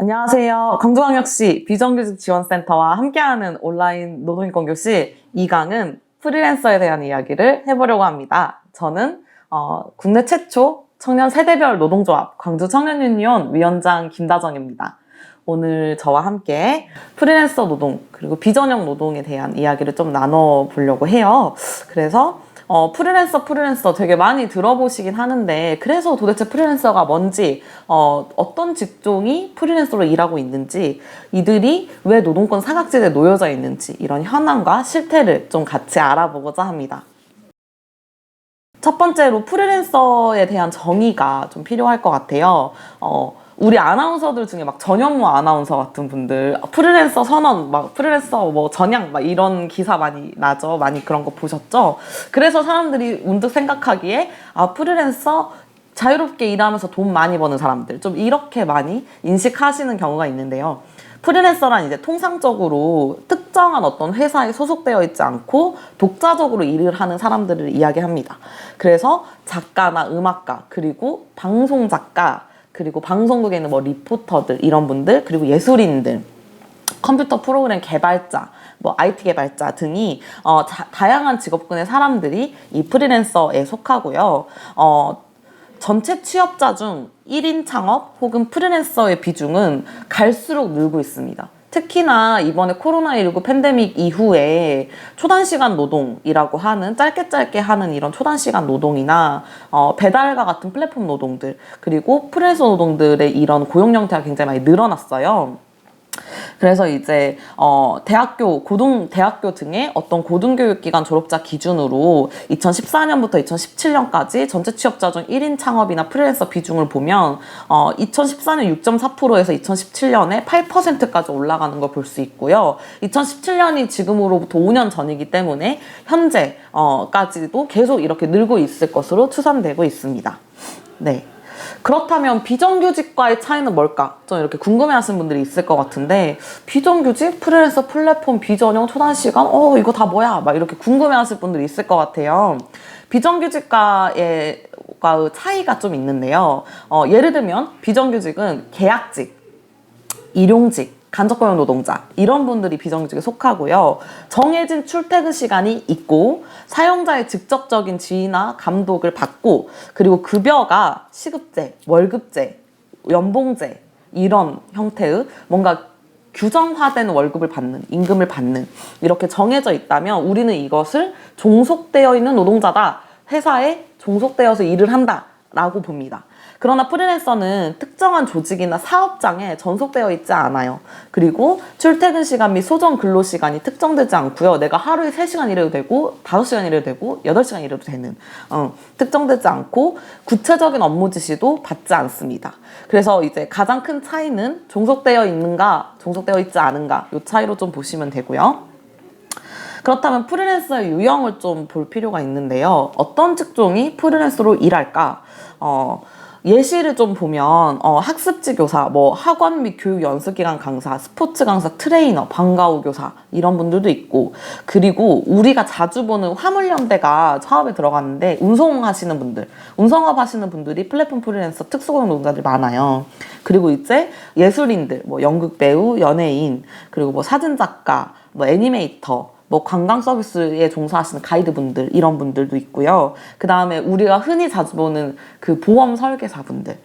안녕하세요. 광주광역시 비정규직 지원센터와 함께하는 온라인 노동인권 교실 2강은 프리랜서에 대한 이야기를 해보려고 합니다. 저는 국내 최초 청년 세대별 노동조합 광주청년유니온 위원장 김다정입니다. 오늘 저와 함께 프리랜서 노동 그리고 비전형 노동에 대한 이야기를 좀 나눠보려고 해요. 그래서 프리랜서 되게 많이 들어보시긴 하는데, 그래서 도대체 프리랜서가 뭔지, 어떤 직종이 프리랜서로 일하고 있는지, 이들이 왜 노동권 사각지대에 놓여져 있는지, 이런 현황과 실태를 좀 같이 알아보고자 합니다. 첫 번째로 프리랜서에 대한 정의가 좀 필요할 것 같아요. 우리 아나운서들 중에 막 전현무 아나운서 같은 분들 프리랜서 선언 막 프리랜서 뭐 전향 막 이런 기사 많이 나죠. 많이 그런 거 보셨죠? 그래서 사람들이 문득 생각하기에 프리랜서 자유롭게 일하면서 돈 많이 버는 사람들 좀 이렇게 많이 인식하시는 경우가 있는데요. 프리랜서란 이제 통상적으로 특정한 어떤 회사에 소속되어 있지 않고 독자적으로 일을 하는 사람들을 이야기합니다. 그래서 작가나 음악가, 그리고 방송 작가, 그리고 방송국에 있는 뭐 리포터들, 이런 분들, 그리고 예술인들, 컴퓨터 프로그램 개발자, 뭐 IT 개발자 등이 다양한 직업군의 사람들이 이 프리랜서에 속하고요. 전체 취업자 중 1인 창업 혹은 프리랜서의 비중은 갈수록 늘고 있습니다. 특히나 이번에 코로나19 팬데믹 이후에 초단시간 노동이라고 하는 짧게 하는 이런 초단시간 노동이나 배달과 같은 플랫폼 노동들, 그리고 프리랜서 노동들의 이런 고용 형태가 굉장히 많이 늘어났어요. 그래서 이제 대학교 등의 어떤 고등교육기관 졸업자 기준으로 2014년부터 2017년까지 전체 취업자 중 1인 창업이나 프리랜서 비중을 보면 2014년 6.4%에서 2017년에 8%까지 올라가는 걸 볼 수 있고요. 2017년이 지금으로부터 5년 전이기 때문에 현재까지도 계속 이렇게 늘고 있을 것으로 추산되고 있습니다. 네. 그렇다면 비정규직과의 차이는 뭘까? 좀 이렇게 궁금해하시는 분들이 있을 것 같은데, 비정규직, 프리랜서, 플랫폼, 비전형, 초단시간, 이거 다 뭐야? 막 이렇게 궁금해하실 분들이 있을 것 같아요. 비정규직과의 차이가 좀 있는데요. 예를 들면 비정규직은 계약직, 일용직, 간접고용 노동자, 이런 분들이 비정규직에 속하고요. 정해진 출퇴근 시간이 있고 사용자의 직접적인 지휘나 감독을 받고, 그리고 급여가 시급제, 월급제, 연봉제, 이런 형태의 뭔가 규정화된 월급을 받는, 임금을 받는, 이렇게 정해져 있다면 우리는 이것을 종속되어 있는 노동자다, 회사에 종속되어서 일을 한다 라고 봅니다. 그러나 프리랜서는 특정한 조직이나 사업장에 전속되어 있지 않아요. 그리고 출퇴근 시간 및 소정 근로 시간이 특정되지 않고요. 내가 하루에 3시간 일해도 되고 5시간 일해도 되고 8시간 일해도 되는, 특정되지 않고 구체적인 업무 지시도 받지 않습니다. 그래서 이제 가장 큰 차이는 종속되어 있는가 종속되어 있지 않은가, 이 차이로 좀 보시면 되고요. 그렇다면 프리랜서의 유형을 좀 볼 필요가 있는데요. 어떤 직종이 프리랜서로 일할까? 예시를 좀 보면 학습지 교사, 뭐 학원 및 교육 연수기관 강사, 스포츠 강사, 트레이너, 방과후 교사, 이런 분들도 있고, 그리고 우리가 자주 보는 화물연대가 사업에 들어갔는데 운송하시는 분들, 운송업 하시는 분들이 플랫폼 프리랜서 특수고용 노동자들이 많아요. 그리고 이제 예술인들, 뭐 연극 배우, 연예인, 그리고 뭐 사진작가, 뭐 애니메이터, 뭐 관광 서비스에 종사하시는 가이드분들, 이런 분들도 있고요. 그 다음에 우리가 흔히 자주 보는 그 보험 설계사분들,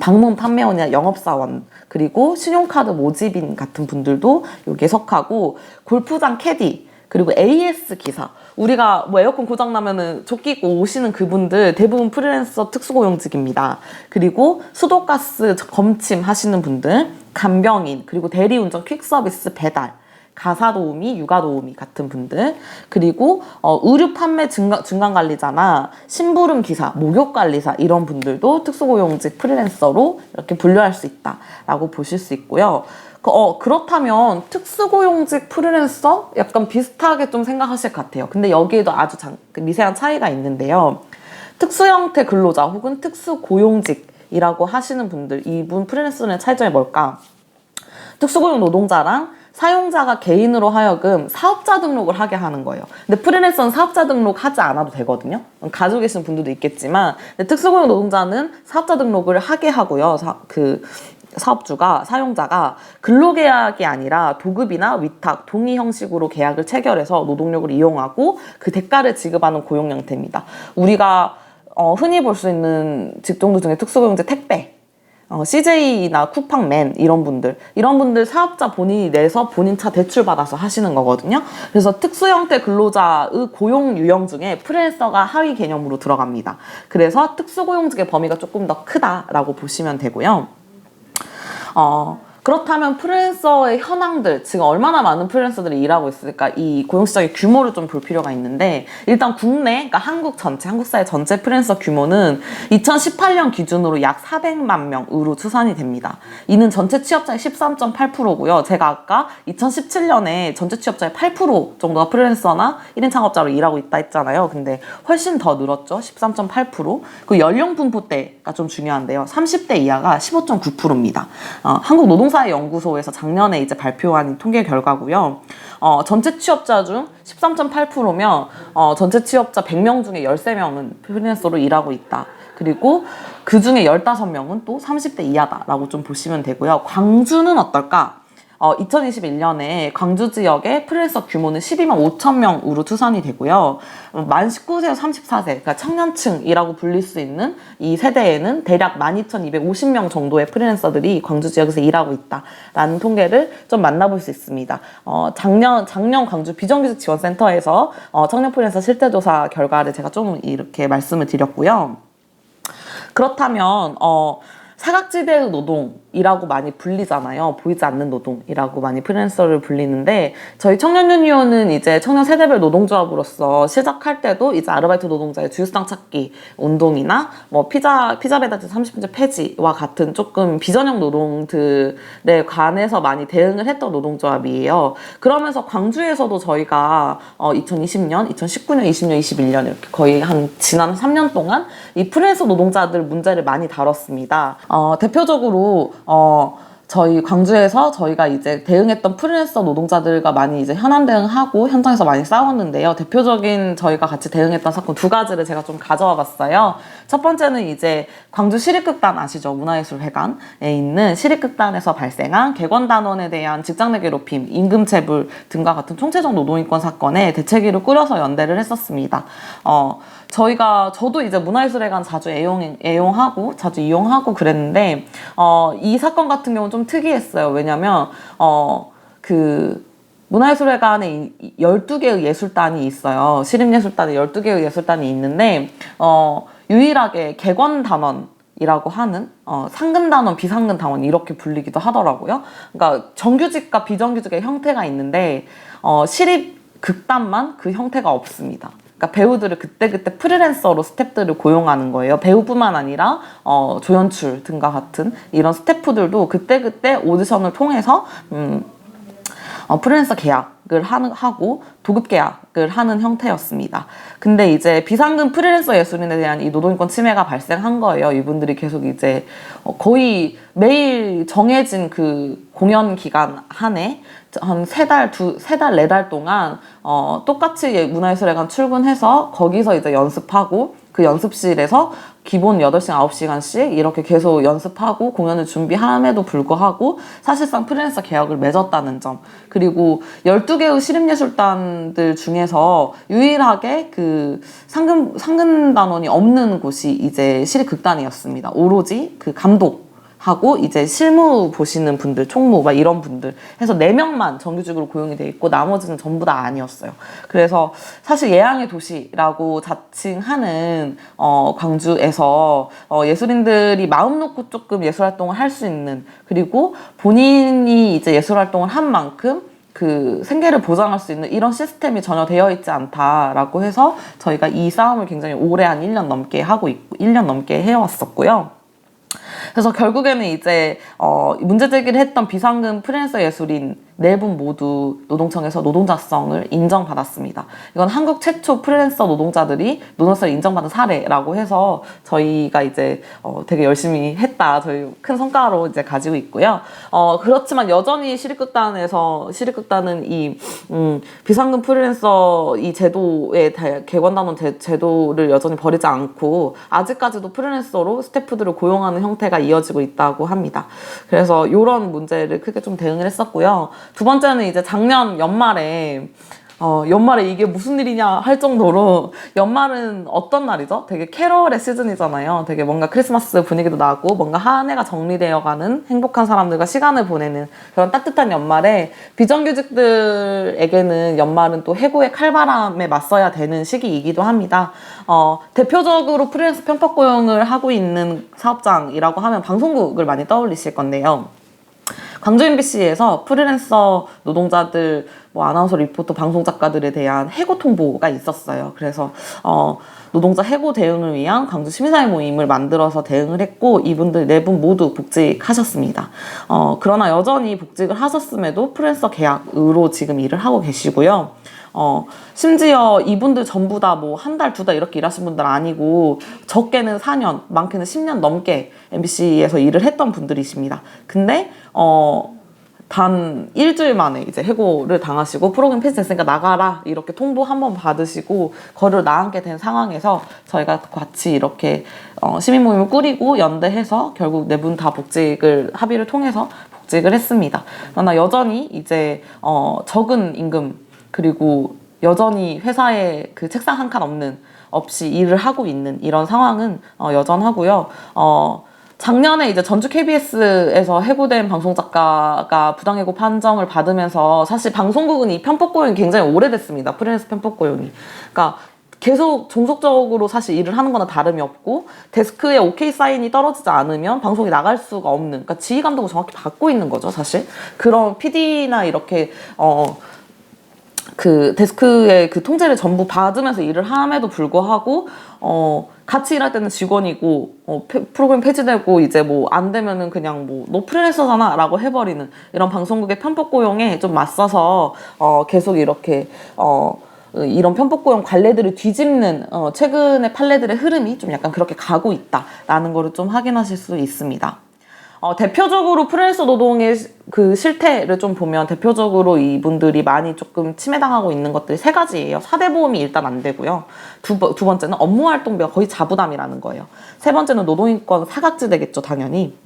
방문 판매원이나 영업사원, 그리고 신용카드 모집인 같은 분들도 여기에 속하고, 골프장 캐디, 그리고 AS 기사, 우리가 뭐 에어컨 고장 나면은 조끼 입고 오시는 그분들 대부분 프리랜서 특수고용직입니다. 그리고 수도가스 검침 하시는 분들, 간병인, 그리고 대리운전 퀵서비스 배달, 가사도우미, 육아도우미 같은 분들, 그리고 의류 판매 중간관리자나 심부름 기사, 목욕관리사, 이런 분들도 특수고용직 프리랜서로 이렇게 분류할 수 있다라고 보실 수 있고요. 그렇다면 특수고용직 프리랜서? 약간 비슷하게 좀 생각하실 것 같아요. 근데 여기에도 아주 미세한 차이가 있는데요. 특수형태 근로자 혹은 특수고용직이라고 하시는 분들, 이분 프리랜서는 차이점이 뭘까? 특수고용 노동자랑 사용자가 개인으로 하여금 사업자 등록을 하게 하는 거예요. 근데 프리랜서는 사업자 등록 하지 않아도 되거든요. 가지고 계시는 분들도 있겠지만, 특수고용 노동자는 사업자 등록을 하게 하고요. 사업주가, 사용자가 근로계약이 아니라 도급이나 위탁, 동의 형식으로 계약을 체결해서 노동력을 이용하고 그 대가를 지급하는 고용 형태입니다. 우리가 흔히 볼 수 있는 직종들 중에 특수고용제 택배, CJ나 쿠팡맨 이런 분들 사업자 본인이 내서 본인 차 대출받아서 하시는 거거든요. 그래서 특수형태 근로자의 고용 유형 중에 프리랜서가 하위 개념으로 들어갑니다. 그래서 특수고용직의 범위가 조금 더 크다라고 보시면 되고요. 그렇다면 프리랜서의 현황들, 지금 얼마나 많은 프리랜서들이 일하고 있을까, 이 고용시장의 규모를 좀 볼 필요가 있는데, 일단 국내, 그러니까 한국 사회 전체 프리랜서 규모는 2018년 기준으로 약 400만 명으로 추산이 됩니다. 이는 전체 취업자의 13.8%고요. 제가 아까 2017년에 전체 취업자의 8% 정도가 프리랜서나 1인 창업자로 일하고 있다 했잖아요. 근데 훨씬 더 늘었죠. 13.8%. 그 연령 분포대가 좀 중요한데요. 30대 이하가 15.9%입니다. 한국노동사회연구소에서 작년에 이제 발표한 통계 결과고요. 전체 취업자 중 13.8%면 전체 취업자 100명 중에 13명은 프리랜서로 일하고 있다. 그리고 그 중에 15명은 또 30대 이하다라고 좀 보시면 되고요. 광주는 어떨까? 2021년에 광주 지역의 프리랜서 규모는 12만 5천 명으로 추산이 되고요. 만 19세에서 34세, 그러니까 청년층이라고 불릴 수 있는 이 세대에는 대략 12,250명 정도의 프리랜서들이 광주 지역에서 일하고 있다라는 통계를 좀 만나볼 수 있습니다. 작년 광주 비정규직 지원센터에서 청년 프리랜서 실태조사 결과를 제가 좀 이렇게 말씀을 드렸고요. 그렇다면 사각지대의 노동이라고 많이 불리잖아요. 보이지 않는 노동이라고 많이 프리랜서를 불리는데, 저희 청년유니온은 이제 청년 세대별 노동조합으로서 시작할 때도 이제 아르바이트 노동자의 주휴수당 찾기 운동이나 뭐 피자 배달제 30분제 폐지와 같은 조금 비전형 노동들에 관해서 많이 대응을 했던 노동조합이에요. 그러면서 광주에서도 저희가 2020년, 2019년, 20년, 21년 이렇게 거의 한 지난 3년 동안 이 프리랜서 노동자들 문제를 많이 다뤘습니다. 대표적으로 저희 광주에서 저희가 이제 대응했던 프리랜서 노동자들과 많이 이제 현안 대응하고 현장에서 많이 싸웠는데요. 대표적인 저희가 같이 대응했던 사건 2가지를 제가 좀 가져와 봤어요. 첫 번째는 이제 광주 시립극단 아시죠? 문화예술회관에 있는 시립극단에서 발생한 객원단원에 대한 직장 내 괴롭힘, 임금체불 등과 같은 총체적 노동인권 사건에 대책위를 꾸려서 연대를 했었습니다. 저도 이제 문화예술회관 자주 애용하고 자주 이용하고 그랬는데, 이 사건 같은 경우는 좀 특이했어요. 왜냐면, 문화예술회관에 12개의 예술단이 있어요. 시립예술단에 12개의 예술단이 있는데, 유일하게 객원단원이라고 하는, 상근단원, 비상근단원 이렇게 불리기도 하더라고요. 그러니까 정규직과 비정규직의 형태가 있는데, 시립극단만 그 형태가 없습니다. 그러니까 배우들을 그때그때 프리랜서로 스태프들을 고용하는 거예요. 배우뿐만 아니라 조연출 등과 같은 이런 스태프들도 그때그때 오디션을 통해서 프리랜서 계약을 하고 도급 계약을 하는 형태였습니다. 근데 이제 비상금 프리랜서 예술인에 대한 이 노동인권 침해가 발생한 거예요. 이분들이 계속 이제 거의 매일 정해진 그 공연 기간 안에 한 3달, 4달 동안 똑같이 문화예술회관 출근해서 거기서 이제 연습하고, 그 연습실에서 기본 8시간, 9시간씩 이렇게 계속 연습하고 공연을 준비함에도 불구하고 사실상 프리랜서 계약을 맺었다는 점. 그리고 12개의 시립예술단들 중에서 유일하게 그 상근단원이 없는 곳이 이제 시립극단이었습니다. 오로지 그 감독하고 이제 실무 보시는 분들, 총무 막 이런 분들 해서 4명만 정규직으로 고용이 돼 있고 나머지는 전부 다 아니었어요. 그래서 사실 예향의 도시라고 자칭하는 광주에서 예술인들이 마음 놓고 조금 예술 활동을 할 수 있는, 그리고 본인이 이제 예술 활동을 한 만큼 그 생계를 보장할 수 있는 이런 시스템이 전혀 되어 있지 않다라고 해서 저희가 이 싸움을 굉장히 오래 한 1년 넘게 하고 있고 1년 넘게 해왔었고요. 그래서 결국에는 이제 문제 제기를 했던 비상금 프리랜서 예술인 네 분 모두 노동청에서 노동자성을 인정받았습니다. 이건 한국 최초 프리랜서 노동자들이 노동자성을 인정받은 사례라고 해서 저희가 이제 되게 열심히 했다. 저희 큰 성과로 이제 가지고 있고요. 그렇지만 여전히 시립극단은 이 비상금 프리랜서 이 제도의 개관단원 제도를 여전히 버리지 않고 아직까지도 프리랜서로 스태프들을 고용하는 형태가 이어지고 있다고 합니다. 그래서 이런 문제를 크게 좀 대응을 했었고요. 두 번째는 이제 작년 연말에 이게 무슨 일이냐 할 정도로 연말은 어떤 날이죠? 되게 캐럴의 시즌이잖아요. 되게 뭔가 크리스마스 분위기도 나고 뭔가 한 해가 정리되어가는 행복한 사람들과 시간을 보내는 그런 따뜻한 연말에 비정규직들에게는 연말은 또 해고의 칼바람에 맞서야 되는 시기이기도 합니다. 대표적으로 프리랜서 편법 고용을 하고 있는 사업장이라고 하면 방송국을 많이 떠올리실 건데요. 광주 MBC에서 프리랜서 노동자들, 아나운서, 리포터, 방송 작가들에 대한 해고 통보가 있었어요. 그래서 노동자 해고 대응을 위한 광주 시민사회 모임을 만들어서 대응을 했고 이분들 네 분 모두 복직하셨습니다. 그러나 여전히 복직을 하셨음에도 프리랜서 계약으로 지금 일을 하고 계시고요. 심지어 이분들 전부 다 한 달, 두 달 이렇게 일하신 분들 아니고 적게는 4년, 많게는 10년 넘게 MBC에서 일을 했던 분들이십니다. 근데 단 일주일 만에 이제 해고를 당하시고 프로그램 폐지됐으니까 나가라 이렇게 통보 한번 받으시고 거리를 나앉게 된 상황에서 저희가 같이 이렇게 시민 모임을 꾸리고 연대해서 결국 네 분 다 복직을 합의를 통해서 복직을 했습니다. 그러나 여전히 이제 적은 임금 그리고 여전히 회사에 그 책상 한 칸 없이 일을 하고 있는 이런 상황은 여전하고요. 작년에 이제 전주 KBS에서 해고된 방송 작가가 부당해고 판정을 받으면서 사실 방송국은 이 편법 고용이 굉장히 오래됐습니다. 프리랜서 편법 고용이. 그러니까 계속 종속적으로 사실 일을 하는 거나 다름이 없고 데스크에 오케이 사인이 떨어지지 않으면 방송이 나갈 수가 없는 그러니까 지휘 감독을 정확히 받고 있는 거죠, 사실. 그런 PD나 이렇게 그 데스크의 그 통제를 전부 받으면서 일을 함에도 불구하고 같이 일할 때는 직원이고 프로그램 폐지되고 이제 안 되면은 그냥 너 프리랜서잖아 라고 해버리는 이런 방송국의 편법 고용에 좀 맞서서 계속 이렇게 이런 편법 고용 관례들을 뒤집는 최근의 판례들의 흐름이 좀 약간 그렇게 가고 있다라는 거를 좀 확인하실 수 있습니다. 대표적으로 프리랜서 노동의 그 실태를 좀 보면 대표적으로 이분들이 많이 조금 침해당하고 있는 것들이 세 가지예요. 4대 보험이 일단 안 되고요. 두 번째는 업무활동비가 거의 자부담이라는 거예요. 세 번째는 노동인권 사각지 되겠죠, 당연히.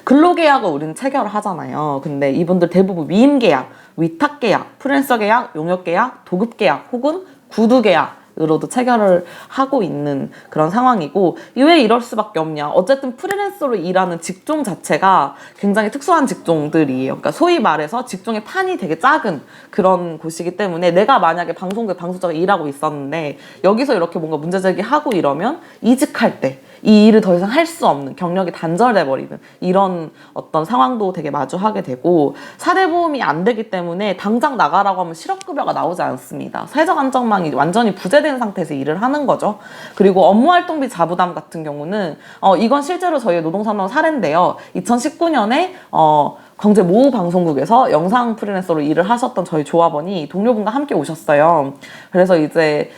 근로계약을 우리는 체결을 하잖아요. 근데 이분들 대부분 위임계약, 위탁계약, 프리랜서 계약, 용역계약, 도급계약 혹은 구두계약 으로도 체결을 하고 있는 그런 상황이고 왜 이럴 수밖에 없냐. 어쨌든 프리랜서로 일하는 직종 자체가 굉장히 특수한 직종들이에요. 그러니까 소위 말해서 직종의 판이 되게 작은 그런 곳이기 때문에 내가 만약에 방송국에 방송자가 일하고 있었는데 여기서 이렇게 뭔가 문제제기하고 이러면 이직할 때 이 일을 더 이상 할 수 없는 경력이 단절돼 버리는 이런 어떤 상황도 되게 마주하게 되고 4대 보험이 안 되기 때문에 당장 나가라고 하면 실업급여가 나오지 않습니다. 사회적 안정망이 완전히 부재된 상태에서 일을 하는 거죠. 그리고 업무활동비 자부담 같은 경우는 이건 실제로 저희 노동산업 사례인데요. 2019년에 광주 모 방송국에서 영상 프리랜서로 일을 하셨던 저희 조합원이 동료분과 함께 오셨어요. 그래서 이제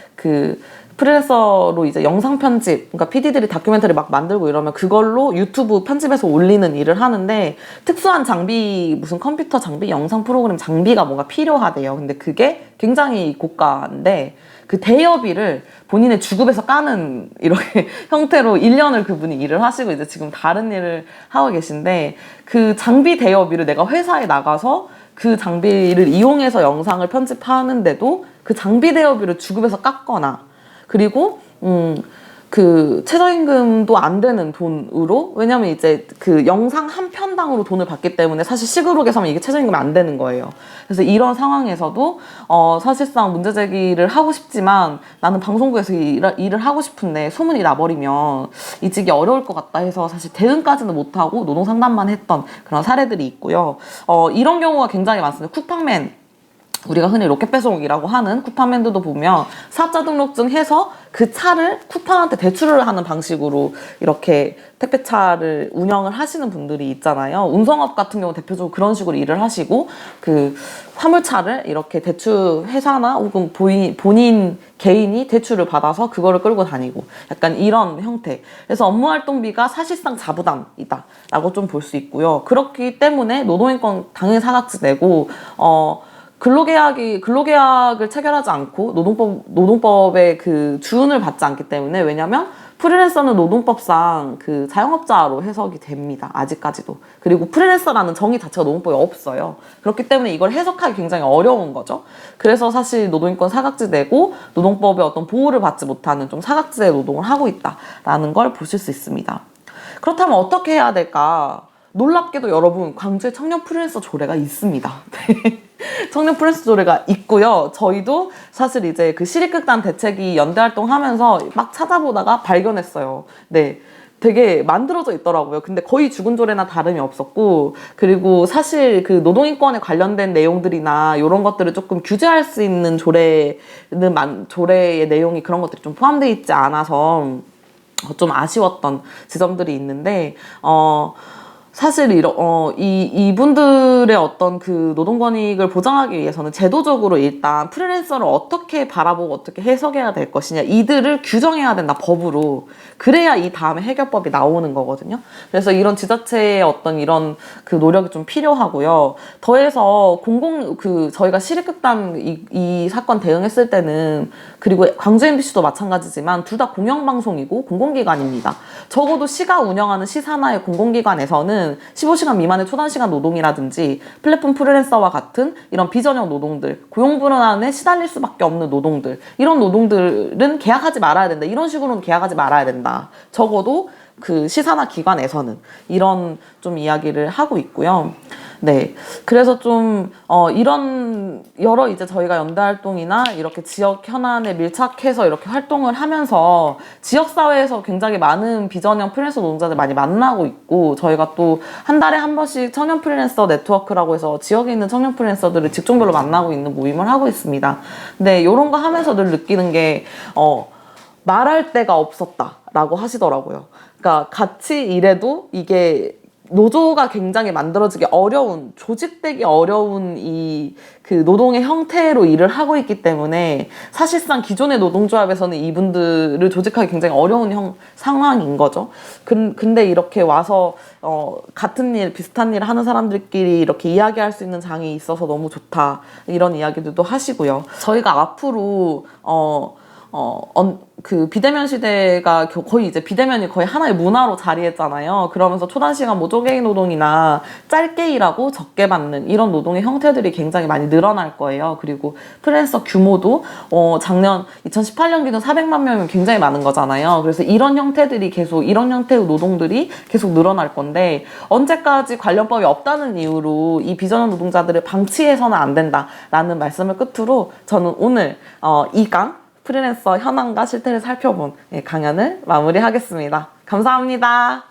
프리랜서로 이제 영상 편집, 그러니까 PD들이 다큐멘터리 막 만들고 이러면 그걸로 유튜브 편집해서 올리는 일을 하는데 특수한 장비, 무슨 컴퓨터 장비, 영상 프로그램 장비가 뭔가 필요하대요. 근데 그게 굉장히 고가인데 그 대여비를 본인의 주급에서 까는 이렇게 형태로 1년을 그분이 일을 하시고 이제 지금 다른 일을 하고 계신데 그 장비 대여비를 내가 회사에 나가서 그 장비를 이용해서 영상을 편집하는데도 그 장비 대여비를 주급에서 깎거나 그리고 그 최저임금도 안 되는 돈으로 왜냐면 이제 그 영상 한 편당으로 돈을 받기 때문에 사실 시급으로 계산하면 이게 최저임금이 안 되는 거예요. 그래서 이런 상황에서도 사실상 문제제기를 하고 싶지만 나는 방송국에서 일을 하고 싶은데 소문이 나버리면 이직이 어려울 것 같다 해서 사실 대응까지는 못하고 노동상담만 했던 그런 사례들이 있고요. 이런 경우가 굉장히 많습니다. 쿠팡맨 우리가 흔히 로켓 배송이라고 하는 쿠팡맨들도 보면 사업자 등록증 해서 그 차를 쿠팡한테 대출을 하는 방식으로 이렇게 택배차를 운영을 하시는 분들이 있잖아요. 운송업 같은 경우 대표적으로 그런 식으로 일을 하시고 그 화물차를 이렇게 대출 회사나 혹은 본인 개인이 대출을 받아서 그거를 끌고 다니고 약간 이런 형태. 그래서 업무 활동비가 사실상 자부담이다 라고 좀 볼 수 있고요. 그렇기 때문에 노동인권 당연히 사각지대고 근로계약을 체결하지 않고 노동법의 그 주운을 받지 않기 때문에 왜냐면 프리랜서는 노동법상 그 자영업자로 해석이 됩니다. 아직까지도. 그리고 프리랜서라는 정의 자체가 노동법에 없어요. 그렇기 때문에 이걸 해석하기 굉장히 어려운 거죠. 그래서 사실 노동인권 사각지대고 노동법의 어떤 보호를 받지 못하는 좀 사각지대 노동을 하고 있다라는 걸 보실 수 있습니다. 그렇다면 어떻게 해야 될까? 놀랍게도 여러분 광주에 청년 프리랜서 조례가 있습니다. 청년 프리랜서 조례가 있고요. 저희도 사실 이제 그 시립극단 대책위 연대 활동하면서 막 찾아보다가 발견했어요. 네. 되게 만들어져 있더라고요. 근데 거의 죽은 조례나 다름이 없었고, 그리고 사실 그 노동인권에 관련된 내용들이나 이런 것들을 조금 규제할 수 있는 조례의 내용이 그런 것들이 좀 포함되어 있지 않아서 좀 아쉬웠던 지점들이 있는데, 사실 이분들의 어떤 그 노동권익을 보장하기 위해서는 제도적으로 일단 프리랜서를 어떻게 바라보고 어떻게 해석해야 될 것이냐 이들을 규정해야 된다 법으로. 그래야 이 다음에 해결법이 나오는 거거든요. 그래서 이런 지자체의 어떤 이런 그 노력이 좀 필요하고요. 더해서 저희가 시립극단 이 사건 대응했을 때는, 그리고 광주 MBC도 마찬가지지만 둘 다 공영방송이고 공공기관입니다. 적어도 시가 운영하는 시산하의 공공기관에서는 15시간 미만의 초단시간 노동이라든지 플랫폼 프리랜서와 같은 이런 비전형 노동들, 고용불안에 시달릴 수밖에 없는 노동들, 이런 노동들은 계약하지 말아야 된다. 이런 식으로는 계약하지 말아야 된다. 적어도 그 시산하 기관에서는 이런 좀 이야기를 하고 있고요. 네. 그래서 좀, 이런, 여러 이제 저희가 연대 활동이나 이렇게 지역 현안에 밀착해서 이렇게 활동을 하면서 지역사회에서 굉장히 많은 비전형 프리랜서 노동자들 많이 만나고 있고, 저희가 또 한 달에 한 번씩 청년 프리랜서 네트워크라고 해서 지역에 있는 청년 프리랜서들을 직종별로 만나고 있는 모임을 하고 있습니다. 근데 이런 거 하면서 늘 느끼는 게, 말할 데가 없었다라고 하시더라고요. 그러니까 같이 일해도 이게 노조가 굉장히 만들어지기 어려운, 조직되기 어려운 이 그 노동의 형태로 일을 하고 있기 때문에 사실상 기존의 노동조합에서는 이분들을 조직하기 굉장히 어려운 상황인 거죠. 근데 이렇게 와서 같은 일, 비슷한 일을 하는 사람들끼리 이렇게 이야기할 수 있는 장이 있어서 너무 좋다. 이런 이야기들도 하시고요. 저희가 앞으로 그 비대면 시대가 거의 이제 비대면이 거의 하나의 문화로 자리했잖아요. 그러면서 초단시간 조개인 노동이나 짧게 일하고 적게 받는 이런 노동의 형태들이 굉장히 많이 늘어날 거예요. 그리고 프리랜서 규모도 작년 2018년 기준 400만 명이면 굉장히 많은 거잖아요. 그래서 이런 형태의 노동들이 계속 늘어날 건데, 언제까지 관련법이 없다는 이유로 이 비전형 노동자들을 방치해서는 안 된다라는 말씀을 끝으로 저는 오늘 2강 프리랜서 현황과 실태를 살펴본 강연을 마무리하겠습니다. 감사합니다.